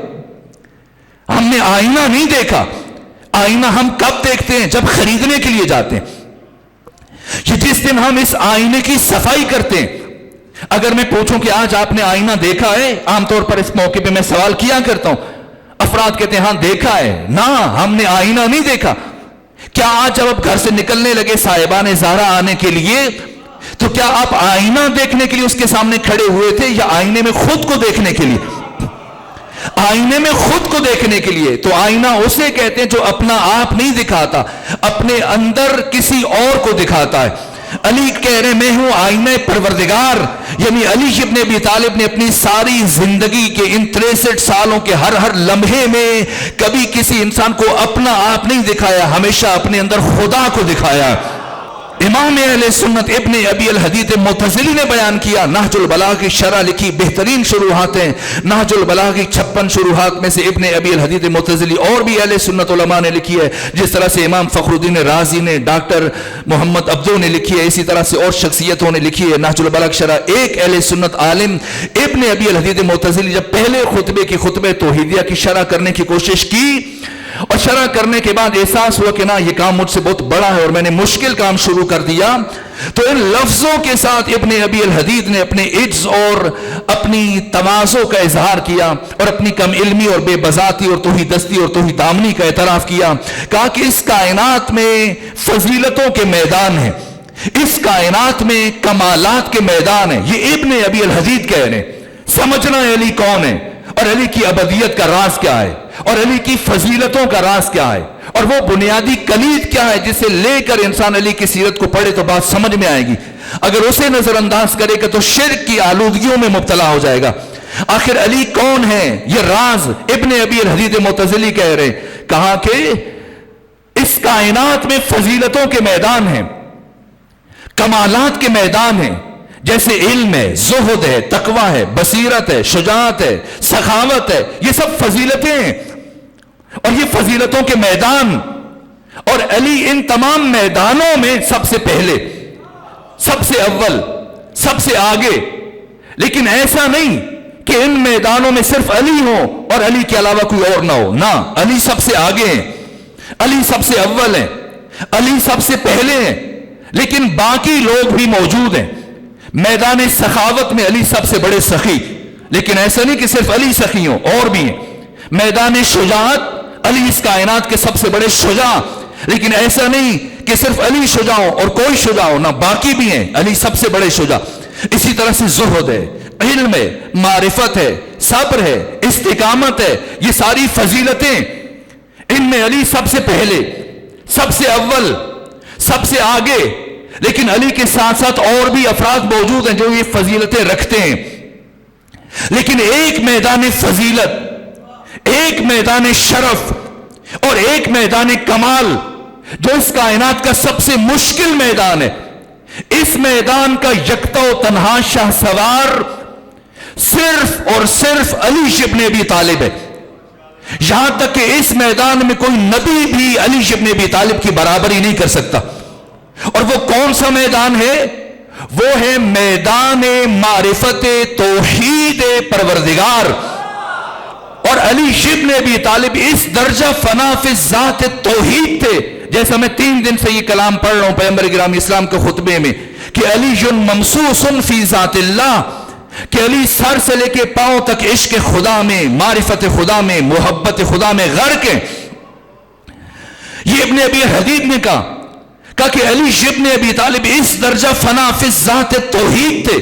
ہم نے آئینہ نہیں دیکھا۔ آئینہ ہم کب دیکھتے ہیں؟ جب خریدنے کے لیے جاتے ہیں، یہ جس دن ہم اس آئینے کی صفائی کرتے ہیں۔ اگر میں پوچھوں کہ آج آپ نے آئینہ دیکھا ہے، عام طور پر اس موقع پہ میں سوال کیا کرتا ہوں، افراد کہتے ہیں ہاں دیکھا ہے۔ نہ، ہم نے آئینہ نہیں دیکھا۔ کیا آج جب آپ گھر سے نکلنے لگے صاحبان زہرا آنے کے لیے تو کیا آپ آئینہ دیکھنے کے لیے اس کے سامنے کھڑے ہوئے تھے یا آئینے میں خود کو دیکھنے کے لیے؟ آئینے میں خود کو دیکھنے کے لیے۔ تو آئینہ اسے کہتے ہیں جو اپنا آپ نہیں دکھاتا، اپنے اندر کسی اور کو دکھاتا ہے۔ علی کہہ رہے میں ہوں آئینہ پروردگار، یعنی علی ابن ابی طالب نے اپنی ساری زندگی کے ان 63 سالوں کے ہر لمحے میں کبھی کسی انسان کو اپنا آپ نہیں دکھایا، ہمیشہ اپنے اندر خدا کو دکھایا۔ امام اہل سنت ابن ابی الحدید معتزلی نے بیان کیا، نہج البلاغہ کی شرح لکھی، بہترین شروحات ہیں نہج البلاغہ کی 56 شروحات میں سے ابن ابی الحدید معتزلی اور بھی اہل سنت علماء نے لکھی ہے، جس طرح سے امام فخر الدین رازی نے، ڈاکٹر محمد عبدو نے لکھی ہے، اسی طرح سے اور شخصیتوں نے لکھی ہے نہج البلاغہ شرح۔ ایک اہل سنت عالم ابن ابی الحدید معتزلی جب پہلے خطبے کی خطبہ توحیدیہ کی شرح کرنے کی کوشش کی اور شرح کرنے کے بعد احساس ہوا کہ نا یہ کام مجھ سے بہت بڑا ہے اور میں نے مشکل کام شروع کر دیا، تو ان لفظوں کے ساتھ ابن ابی الحدید نے اپنے عجز اور اپنی تواضع کا اظہار کیا اور اپنی کم علمی اور بے بذاتی اور توحید دستی اور توحید دامنی کا اعتراف کیا، کہا کہ اس کائنات میں فضیلتوں کے میدان ہیں، اس کائنات میں کمالات کے میدان ہیں۔ یہ ابن ابی الحدید کہہ رہے ہیں، سمجھنا ہے علی کون ہے اور علی کی ابدیت کا راز کیا ہے اور علی کی فضیلتوں کا راز کیا ہے اور وہ بنیادی کلید کیا ہے جسے لے کر انسان علی کی سیرت کو پڑھے تو بات سمجھ میں آئے گی۔ اگر اسے نظر انداز کرے گا تو شرک کی آلودگیوں میں مبتلا ہو جائے گا۔ آخر علی کون ہے، یہ راز ابن ابی الحدید معتزلی کہہ رہے، کہا کہ اس کائنات میں فضیلتوں کے میدان ہیں، کمالات کے میدان ہیں، جیسے علم ہے، زہد ہے، تقوی ہے، بصیرت ہے، شجاعت ہے، سخاوت ہے، یہ سب فضیلتیں ہیں اور یہ فضیلتوں کے میدان، اور علی ان تمام میدانوں میں سب سے پہلے، سب سے اول، سب سے آگے۔ لیکن ایسا نہیں کہ ان میدانوں میں صرف علی ہو اور علی کے علاوہ کوئی اور نہ ہو، نہ، علی سب سے آگے ہیں، علی سب سے اول ہیں، علی سب سے پہلے ہیں، لیکن باقی لوگ بھی موجود ہیں۔ میدان سخاوت میں علی سب سے بڑے سخی، لیکن ایسا نہیں کہ صرف علی سخی ہوں، اور بھی ہیں۔ میدان شجاعت، علی اس کائنات کے سب سے بڑے شجاع، لیکن ایسا نہیں کہ صرف علی شجاع ہو اور کوئی شجاع ہو، نہ، باقی بھی ہیں، علی سب سے بڑے شجاع۔ اسی طرح سے زہد ہے، علم ہے، معرفت ہے، صبر ہے، استقامت ہے، یہ ساری فضیلتیں، ان میں علی سب سے پہلے، سب سے اول، سب سے آگے، لیکن علی کے ساتھ ساتھ اور بھی افراد موجود ہیں جو یہ فضیلتیں رکھتے ہیں۔ لیکن ایک میدان فضیلت، ایک میدان شرف اور ایک میدان کمال جو اس کائنات کا سب سے مشکل میدان ہے، اس میدان کا یکتا و تنہا شاہ سوار صرف اور صرف علی ابن ابی طالب ہے۔ یہاں تک کہ اس میدان میں کوئی نبی بھی علی ابن ابی طالب کی برابری نہیں کر سکتا۔ اور وہ کون سا میدان ہے؟ وہ ہے میدان معرفت توحید پروردگار۔ اور علی ابن ابی طالب اس درجہ فنا فی ذات توحید تھے، جیسا میں 3 دن سے یہ کلام پڑھ رہا ہوں پیغمبر گرامی اسلام کے خطبے میں، کہ علی ممسوس فی ذات اللہ، کہ علی سر سے لے کے پاؤں تک عشق خدا میں، معرفت خدا میں، محبت خدا میں غرق ہیں۔ یہ ابن ابی حدید نے کہا کہ علی ابن ابی طالب اس درجہ فنا فی ذات توحید تھے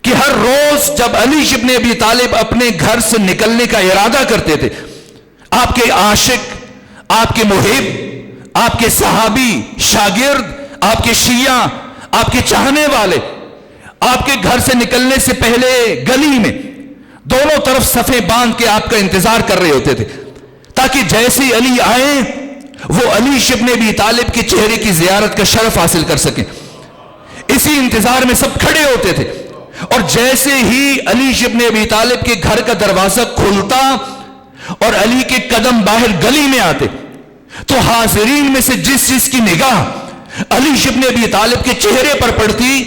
کہ ہر روز جب علی ابن ابی طالب اپنے گھر سے نکلنے کا ارادہ کرتے تھے، آپ کے عاشق، آپ کے محب، آپ کے صحابی، شاگرد، آپ کے شیعہ، آپ کے چاہنے والے، آپ کے گھر سے نکلنے سے پہلے گلی میں دونوں طرف صفیں باندھ کے آپ کا انتظار کر رہے ہوتے تھے، تاکہ جیسے علی آئے وہ علی ابن ابی طالب کے چہرے کی زیارت کا شرف حاصل کر سکیں۔ اسی انتظار میں سب کھڑے ہوتے تھے، اور جیسے ہی علی ابن ابی طالب کے گھر کا دروازہ کھلتا اور علی کے قدم باہر گلی میں آتے تو حاضرین میں سے جس کی نگاہ علی ابن ابی طالب کے چہرے پر پڑتی،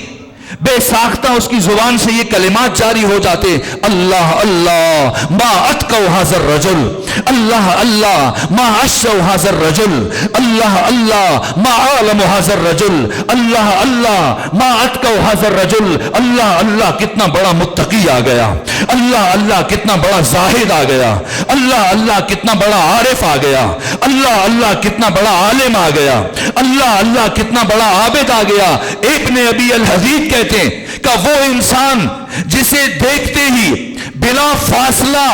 بے ساختہ اس کی زبان سے یہ کلمات جاری ہو جاتے، اللہ اللہ ما اتقوا ھذا الرجل، اللہ اللہ ما اشروا ھذا الرجل، اللہ اللہ ما عالم ھذا الرجل، اللہ اللہ ما اتقوا ھذا الرجل، اللہ اللہ کتنا بڑا متقی آ گیا، اللہ اللہ کتنا بڑا زاہد آ گیا، اللہ اللہ کتنا بڑا عارف آ گیا، اللہ اللہ کتنا بڑا عالم آ گیا، اللہ اللہ کتنا بڑا عابد آ گیا۔ ابن ابی الحدید کہتے ہیں کہ وہ انسان جسے دیکھتے ہی بلا فاصلہ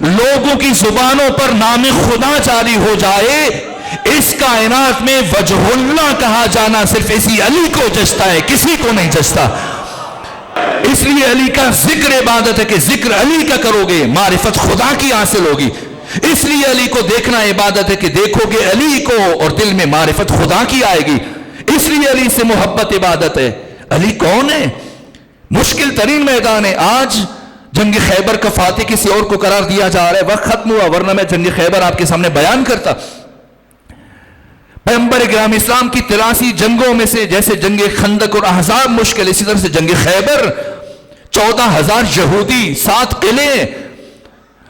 لوگوں کی زبانوں پر نام خدا جاری ہو جائے، اس کائنات میں وجہ اللہ کہا جانا صرف اسی علی کو جچتا ہے، کسی کو نہیں جچتا۔ اس لیے علی کا ذکر عبادت ہے کہ ذکر علی کا کرو گے معرفت خدا کی حاصل ہوگی۔ اس لیے علی کو دیکھنا عبادت ہے کہ دیکھو گے علی کو اور دل میں معرفت خدا کی آئے گی۔ اس لیے علی سے محبت عبادت ہے. علی کون ہے؟ مشکل ترین میدان ہے. آج جنگ خیبر کا فاتح کسی اور کو قرار دیا جا رہا ہے. وقت ختم ہوا ورنہ میں جنگ خیبر آپ کے سامنے بیان کرتا. پیغمبر گرامی اسلام کی 83 جنگوں میں سے جیسے جنگ خندق اور احزاب مشکل، اسی طرح سے جنگ خیبر 14,000 یہودی، 7 قلعے،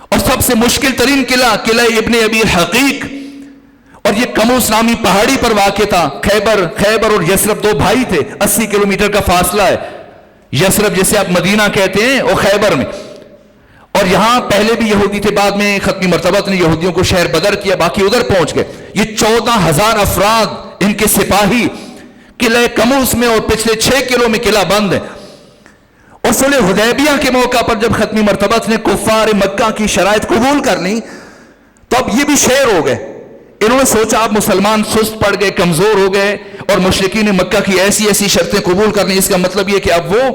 اور سب سے مشکل ترین قلعہ ابن ابی حقیق، اور یہ کموس نامی پہاڑی پر واقع تھا. خیبر اور یثرب 2 بھائی تھے. 80 کلومیٹر کا فاصلہ ہے. یثرب جسے آپ مدینہ کہتے ہیں اور خیبر میں، اور یہاں پہلے بھی یہودی تھے، بعد میں ختمی مرتبہ نے یہودیوں کو شہر بدر کیا، باقی ادھر پہنچ گئے. یہ 14,000 افراد ان کے سپاہی قلعہ کموس میں، اور پچھلے 6 کلو میں قلعہ بند ہے. اور صلح حدیبیہ کے موقع پر جب ختمی مرتبہ نے کفار مکہ کی شرائط قبول کر لی تو اب یہ بھی شہر ہو گئے. انہوں نے سوچا اب مسلمان سست پڑ گئے، کمزور ہو گئے، اور مشرکین مکہ کی ایسی شرطیں قبول کر لی. اس کا مطلب یہ کہ اب وہ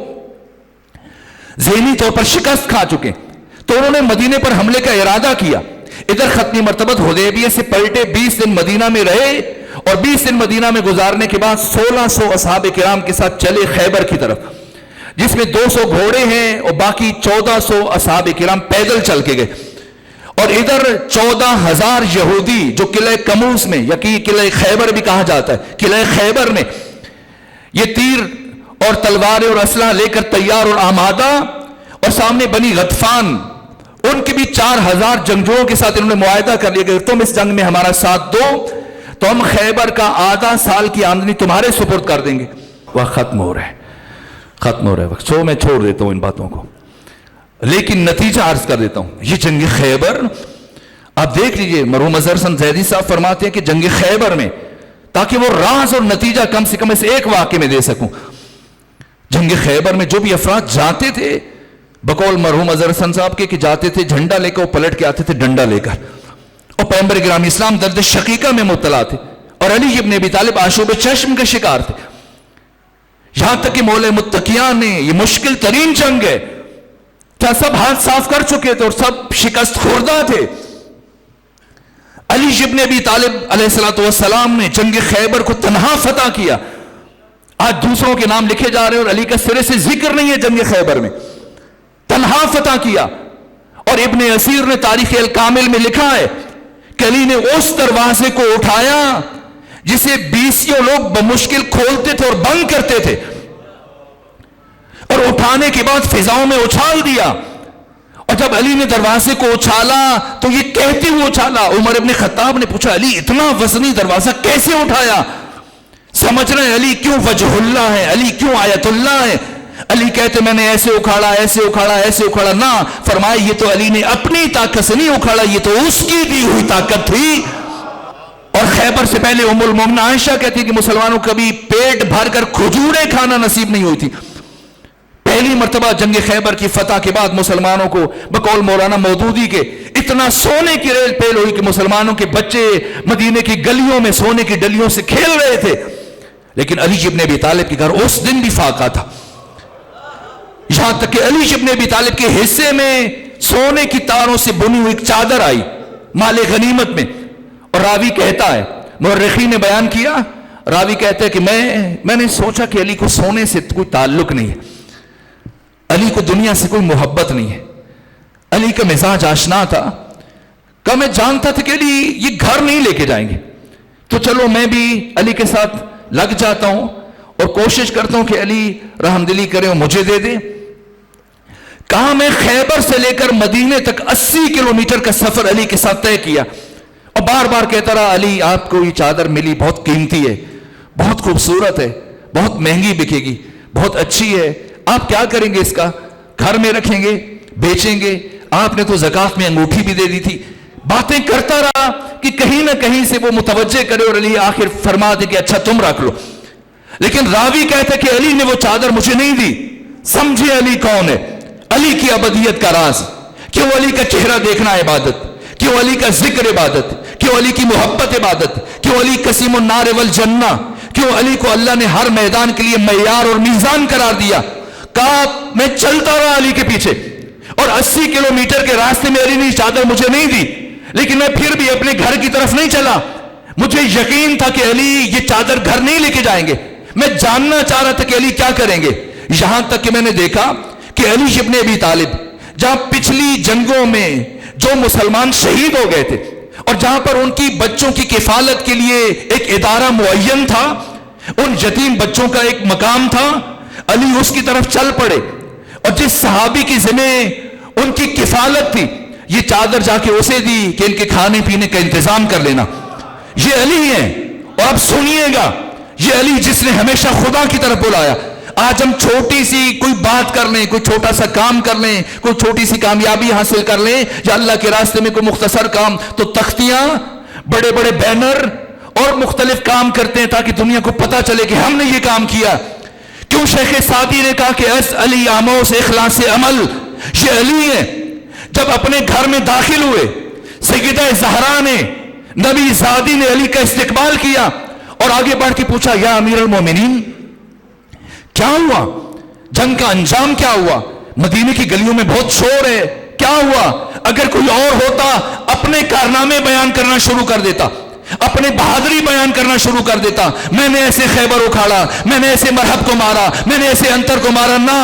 ذہنی طور پر شکست کھا چکے. تو انہوں نے مدینے پر حملے کا ارادہ کیا. ادھر ختمی مرتبہ حدیبیہ سے پلٹے، 20 دن مدینہ میں رہے، اور 20 دن مدینہ میں گزارنے کے بعد 1600 اصحاب کرام کے ساتھ چلے خیبر کی طرف، جس میں 200 گھوڑے ہیں اور باقی 1400 اصحاب کرام پیدل چل کے گئے. اور ادھر 14,000 یہودی جو قلعہ کموس میں، یا کہ قلعہ خیبر بھی کہا جاتا ہے، قلعہ خیبر میں یہ تیر اور تلواریں اور اسلحہ لے کر تیار اور آمادہ، اور سامنے بنی غطفان، ان کے بھی 4,000 جنگجوؤں کے ساتھ انہوں نے معاہدہ کر لیا کہ تم اس جنگ میں ہمارا ساتھ دو تو ہم خیبر کا آدھا سال کی آمدنی تمہارے سپرد کر دیں گے. وقت ختم ہو رہا ہے وقت، سو میں چھوڑ دیتا ہوں ان باتوں کو، لیکن نتیجہ عرض کر دیتا ہوں. یہ جنگ خیبر آپ دیکھ لیجئے، مرحوم اظہر حسن زیدی صاحب فرماتے ہیں کہ جنگ خیبر میں، تاکہ وہ راز اور نتیجہ کم سے کم اس ایک واقعے میں دے سکوں، جنگ خیبر میں جو بھی افراد جاتے تھے بقول مرحوم اظہر حسن صاحب کے کہ جاتے تھے جھنڈا لے کر، وہ پلٹ کے آتے تھے ڈنڈا لے کر، اور پیغمبر گرامی اسلام درد شقیقہ میں مبتلا تھے، اور علی ابن ابی طالب آشوب چشم کے شکار تھے. یہاں تک کہ مولا متقیان نے، یہ مشکل ترین جنگ ہے، کیا سب ہاتھ صاف کر چکے تھے اور سب شکست خوردہ تھے. علی ابن ابی طالب علیہ السلام نے جنگ خیبر کو تنہا فتح کیا. آج دوسروں کے نام لکھے جا رہے ہیں اور علی کا سرے سے ذکر نہیں ہے. جنگ خیبر میں تنہا فتح کیا. اور ابن اسیر نے تاریخ الکامل میں لکھا ہے کہ علی نے اس دروازے کو اٹھایا جسے 20 لوگ بمشکل کھولتے تھے اور بند کرتے تھے، اور اٹھانے کے بعد فضاؤں میں اچھال دیا. اور جب علی نے دروازے کو اچھالا تو یہ کہتے ہوئے اچھالا. عمر ابن خطاب نے پوچھا علی اتنا وزنی دروازہ کیسے اٹھایا؟ سمجھ رہے ہیں علی کیوں وجہ اللہ ہے، علی کیوں آیت اللہ ہے. علی کہتے میں نے ایسے اکھاڑا، ایسے اکھاڑا، ایسے اکھاڑا. نہ، فرمایا یہ تو علی نے اپنی طاقت سے نہیں اکھاڑا، یہ تو اس کی دی ہوئی طاقت تھی. اور خیبر سے پہلے ام المومنین عائشہ کہتی کہ مسلمانوں کو کبھی پیٹ بھر کر کھجوریں کھانا نصیب نہیں ہوئی تھی. پہلی مرتبہ جنگ خیبر کی فتح کے بعد مسلمانوں کو بقول مولانا مودودی کے اتنا سونے کی ریل پیل ہوئی کہ مسلمانوں کے بچے مدینے کی گلیوں میں سونے کی ڈلیوں سے کھیل رہے تھے. لیکن علی ابن ابی طالب کے گھر اس دن بھی فاقہ تھا. یہاں تک کہ علی ابن ابی طالب کے حصے میں سونے کی تاروں سے بنی ہوئی چادر آئی مال غنیمت میں. اور راوی کہتا ہے، مورخین نے بیان کیا، راوی کہتا ہے کہ میں نے سوچا کہ علی کو سونے سے کوئی تعلق نہیں ہے، علی کو دنیا سے کوئی محبت نہیں ہے، علی کا مزاج آشنا تھا. کہ میں جانتا تھا کہ علی یہ گھر نہیں لے کے جائیں گے، تو چلو میں بھی علی کے ساتھ لگ جاتا ہوں اور کوشش کرتا ہوں کہ علی رحم دلی کرے اور مجھے دے دے. کہا میں خیبر سے لے کر مدینے تک 80 کلومیٹر کا سفر علی کے ساتھ طے کیا، اور بار بار کہتا رہا علی آپ کو یہ چادر ملی بہت قیمتی ہے، بہت خوبصورت ہے، بہت مہنگی بکے گی، بہت اچھی ہے، آپ کیا کریں گے اس کا؟ گھر میں رکھیں گے، بیچیں گے؟ آپ نے تو زکات میں انگوٹھی بھی دے دی تھی. باتیں کرتا رہا کہ کہیں نہ کہیں سے وہ متوجہ کرے، اور علی آخر فرما دے کہ اچھا تم رکھ لو. لیکن راوی کہتا ہے کہ علی نے وہ چادر مجھے نہیں دی. سمجھے علی کون ہے؟ علی کی ابدیت کا راز. کیوں علی کا چہرہ دیکھنا عبادت؟ کیوں علی کا ذکر عبادت؟ کیوں علی کی محبت عبادت؟ کیوں علی قسیم النار والجنہ؟ کیوں علی کو اللہ نے ہر میدان کے لیے معیار اور میزان قرار دیا؟ کہا میں چلتا رہا علی کے پیچھے، اور 80 کلومیٹر کے راستے میں علی نے چادر مجھے نہیں دی، لیکن میں پھر بھی اپنے گھر کی طرف نہیں چلا، مجھے یقین تھا کہ علی یہ چادر گھر نہیں لے کے جائیں گے. میں جاننا چاہ رہا تھا کہ علی کیا کریں گے. یہاں تک کہ میں نے دیکھا کہ علی ابن ابی طالب جہاں پچھلی جنگوں میں جو مسلمان شہید ہو گئے تھے اور جہاں پر ان کی بچوں کی کفالت کے لیے ایک ادارہ معین تھا, ان یتیم بچوں کا ایک مقام تھا, علی اس کی طرف چل پڑے اور جس صحابی کی ذمہ ان کی کفالت تھی یہ چادر جا کے اسے دی کہ ان کے کھانے پینے کا انتظام کر لینا. یہ علی ہیں. اور اب سنیے گا, یہ علی جس نے ہمیشہ خدا کی طرف بلایا. آج ہم چھوٹی سی کوئی بات کر لیں, کوئی چھوٹا سا کام کر لیں, کوئی چھوٹی سی کامیابی حاصل کر لیں یا اللہ کے راستے میں کوئی مختصر کام, تو تختیاں, بڑے بڑے بینر اور مختلف کام کرتے ہیں تاکہ دنیا کو پتا چلے کہ ہم نے یہ کام کیا. کیوں شیخ سعدی نے کہا کہ اس علی آموز اخلاص عمل, یہ علی ہے. جب اپنے گھر میں داخل ہوئے سیدہ زہرا نے, نبی زادی نے علی کا استقبال کیا اور آگے بڑھ کے پوچھا, یا امیر المومنین کیا ہوا, جنگ کا انجام کیا ہوا, مدینے کی گلیوں میں بہت شور ہے, کیا ہوا؟ اگر کوئی اور ہوتا اپنے کارنامے بیان کرنا شروع کر دیتا, اپنے بہادری بیان کرنا شروع کر دیتا, میں نے ایسے خیبر اکھاڑا, میں نے ایسے مرحب کو مارا, میں نے ایسے انتر کو مارا. نہ,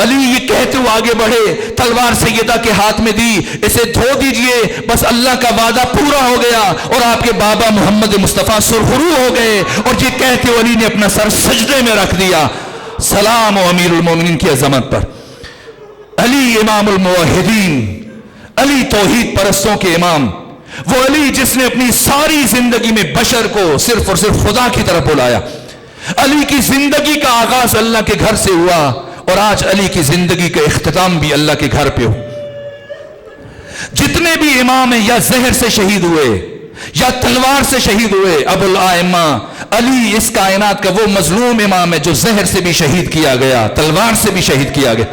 علی یہ کہتے ہوئے آگے بڑھے, تلوار سیدہ کے ہاتھ میں دی, اسے دھو دیجئے, بس اللہ کا وعدہ پورا ہو گیا اور آپ کے بابا محمد مصطفیٰ سرخرو ہو گئے. اور یہ کہتے ہوئے علی نے اپنا سر سجدے میں رکھ دیا. سلام و امیر المومنین کی عظمت پر. علی امام الموحدین, علی توحید پرستوں کے امام, وہ علی جس نے اپنی ساری زندگی میں بشر کو صرف اور صرف خدا کی طرف بلایا. علی کی زندگی کا آغاز اللہ کے گھر سے ہوا اور آج علی کی زندگی کا اختتام بھی اللہ کے گھر پہ ہو. جتنے بھی امام ہیں یا زہر سے شہید ہوئے یا تلوار سے شہید ہوئے, ابو الائمہ علی اس کائنات کا وہ مظلوم امام ہے جو زہر سے بھی شہید کیا گیا, تلوار سے بھی شہید کیا گیا.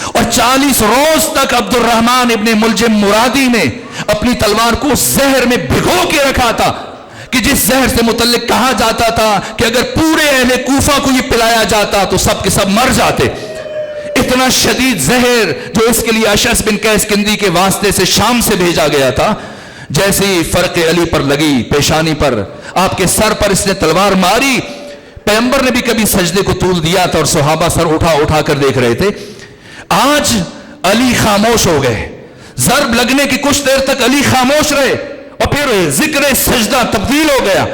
اور 40 روز تک عبد الرحمن ابن ملجم مرادی نے اپنی تلوار کو زہر میں بھگو کے رکھا تھا کہ جس زہر سے متعلق کہا جاتا تھا کہ اگر پورے اہل کوفہ کو یہ پلایا جاتا تو سب کے سب مر جاتے. اتنا شدید زہر جو اس کے لیے اشعث بن قیس کندی کے واسطے سے شام سے بھیجا گیا تھا. جیسے ہی فرق علی پر لگی, پیشانی پر, آپ کے سر پر اس نے تلوار ماری. پیغمبر نے بھی کبھی سجدے کو طول دیا تھا اور صحابہ سر اٹھا اٹھا کر دیکھ رہے تھے. آج علی خاموش ہو گئے. ضرب لگنے کی کچھ دیر تک علی خاموش رہے اور پھر ذکر سجدہ تبدیل ہو گیا.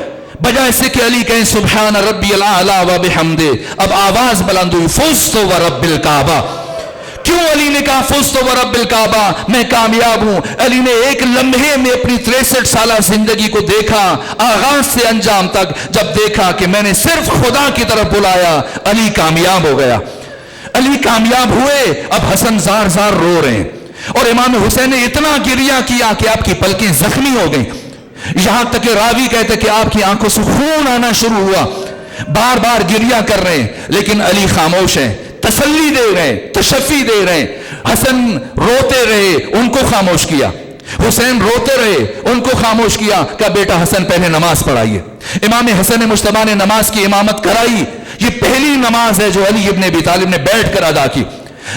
بجائے سے کہ علی کہیں سبحان ربی الاعلی و بحمدہ, اب آواز بلند ہوئی فزت ورب الکعبہ. کیوں علی نے کہا فزت ورب الکعبہ, میں کامیاب ہوں. علی نے ایک لمحے میں اپنی 63 سالہ زندگی کو دیکھا آغاز سے انجام تک. جب دیکھا کہ میں نے صرف خدا کی طرف بلایا, علی کامیاب ہو گیا. علی کامیاب ہوئے. اب حسن زار زار رو رہے ہیں اور امام حسین نے اتنا گریہ کیا کہ آپ کی پلکیں زخمی ہو گئیں. یہاں تک کہ راوی کہتے کہ آپ کی آنکھوں سے خون آنا شروع ہوا. بار بار گریہ کر رہے ہیں لیکن علی خاموش ہیں, تسلی دے رہے ہیں, تشفی دے رہے ہیں. حسن روتے رہے, ان کو خاموش کیا. حسین روتے رہے, ان کو خاموش کیا. کہا بیٹا حسن پہلے نماز پڑھائیے. امام حسن مجتبیٰ نے نماز کی امامت کرائی. یہ پہلی نماز ہے جو علی ابن ابی طالب نے بیٹھ کر ادا کی.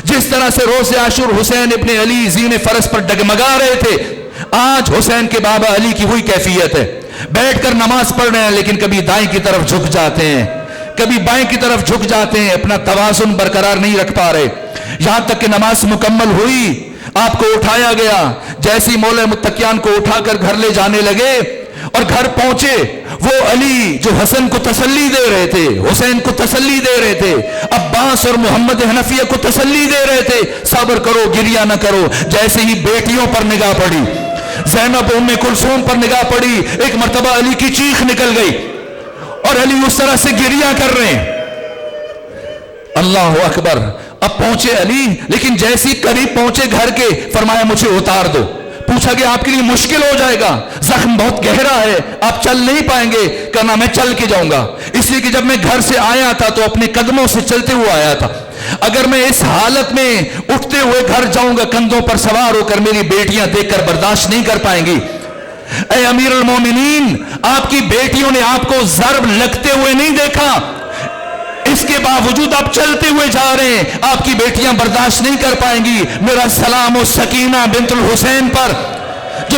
جس طرح سے روز عاشور حسین ابن علی زین فرس پر ڈگمگا رہے تھے, آج حسین کے بابا علی کی وہی کیفیت ہے. بیٹھ کر نماز پڑھ رہے ہیں لیکن کبھی دائیں کی طرف جھک جاتے ہیں, کبھی بائیں کی طرف جھک جاتے ہیں, اپنا توازن برقرار نہیں رکھ پا رہے. یہاں تک کہ نماز مکمل ہوئی, آپ کو اٹھایا گیا. جیسی مولا متقیان کو اٹھا کر گھر لے جانے لگے اور گھر پہنچے, وہ علی جو حسن کو تسلی دے رہے تھے, حسین کو تسلی دے رہے تھے, عباس اور محمد حنفیہ کو تسلی دے رہے تھے, صبر کرو, گریہ نہ کرو. جیسے ہی بیٹیوں پر نگاہ پڑی, زینب ام کلثوم پر نگاہ پڑی, ایک مرتبہ علی کی چیخ نکل گئی اور علی اس طرح سے گریہ کر رہے ہیں. اللہ اکبر. اب پہنچے علی, لیکن جیسی قریب پہنچے گھر کے, فرمایا مجھے اتار دو. پوچھا کہ آپ کے لیے مشکل ہو جائے گا, زخم بہت گہرا ہے, آپ چل نہیں پائیں گے. کہنا میں چل کے جاؤں گا, اس لیے کہ جب میں گھر سے آیا تھا تو اپنے قدموں سے چلتے ہوئے آیا تھا. اگر میں اس حالت میں اٹھتے ہوئے گھر جاؤں گا کندھوں پر سوار ہو کر, میری بیٹیاں دیکھ کر برداشت نہیں کر پائیں گی. اے امیر المومنین, آپ کی بیٹیوں نے آپ کو ضرب لگتے ہوئے نہیں دیکھا, اس کے باوجود آپ چلتے ہوئے جا رہے ہیں, آپ کی بیٹیاں برداشت نہیں کر پائیں گی. میرا سلام و سکینہ بنت الحسین پر جو